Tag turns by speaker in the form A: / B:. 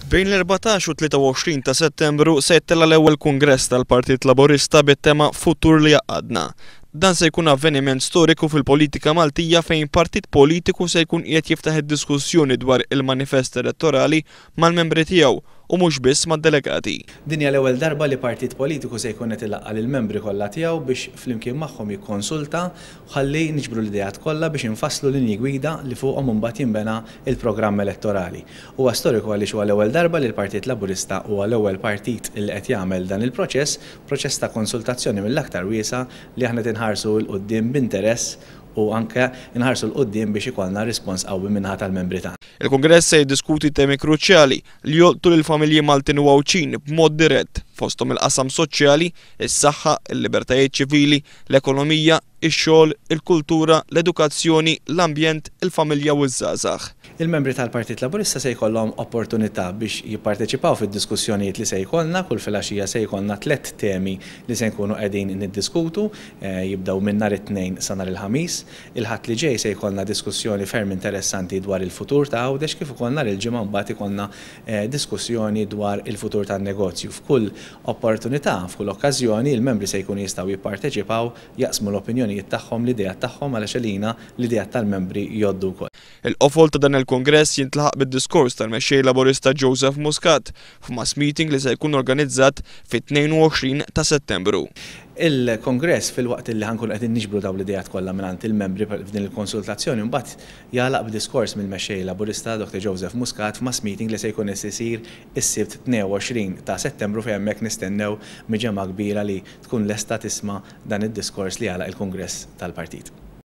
A: Bejn l-14 u 23 ta' Settembru se jittella l-ewwel Kungress tal-Partit Laburista bit-tema Futur li jaqadna. Dan se jkun avveniment storiku fil-politika Maltija fejn partit politiku se jkun qiegħed jiftaħ id-diskussjoni dwar il-manifest elettorali mal-membri tiegħu u mhux biss mad-delegati.
B: Din hija l-ewwel darba li partit politiku se jkun qed ilaqqa lill-membri kollha tiegħu biex flimkien magħhom jikkonsulta ħalli niġbru l-idejat kollha biex infasslu linji gwida li fuqhom imbagħad jinbena il-programm elettorali. Huwa storiku għaliex huwa l-ewwel darba li l-Partit Laburista huwa l-ewwel partit li qed jagħmel dan il-proċess ta' konsultazzjoni mill-aktar wiesa li aħna tinħarsu l-qudiem b'interess u anke inħarsu l-qoddim biex ikollna rispons qawwi minnaħa tal-membri tagħna.
A: Il-Kongress se jiddiskuti temi kruċjali li jolqtu lill-familji Maltin u Għawċin b'mod dirett fosthom il-qasam soċjali, is-saħħa, il-libertajiet ċivili, l-ekonomija, ix-xogħol, il-kultura, l-edukazzjoni, l-ambjent, il-familja u ż-żgħażagħ.
B: Il-membri tal-Partit Laburista se jkollhom opportunità biex jipparteċipaw fid-diskussjonijiet li se jkollna, kull filgħaxija se jkollna 3 temi li se nkunu qegħdin niddiskutu, jibdew minn nhar it-tnejn sa nhar il-ħamis. Il-ħadd li ġej se jkollna diskussjoni ferm interessanti dwar il-futur ta' Għawdex kif ukoll nhar il-ġimgħa mbagħad ikollna diskussjoni dwar il-futur tan-negozju. F'kull opportunità, f'kull okkażjoni il-membri se jkunu jistgħu jipparteċipaw, jaqsmu l-opinjonijiet tagħhom, l-idejat tagħhom għaliex għalina l-idejat tal-membri jgħoddu wkoll.
A: Il-qofol ta' dan il-Kongress jintlaħaq bid-diskors tal-mexxej Laburista Joseph Muscat f'mass meeting li se jkun organizzat fit-22 ta' Settembru.
B: Il-Kongress fil-waqt li ħankun qed niġbru dawn l-idejat kollha mingħand il-membri f'din il-konsultazzjoni mbagħad jagħlaq b'diskors mill-mexxej Laburista Dr. Joseph Muscat f'mass meeting li se jkun isir is-sibt 22 ta' Settembru fejn hemmhekk nistennew miġema kbira li tkun lesta tisma' dan id-diskors li jagħlaq il-Kongress tal-Partit.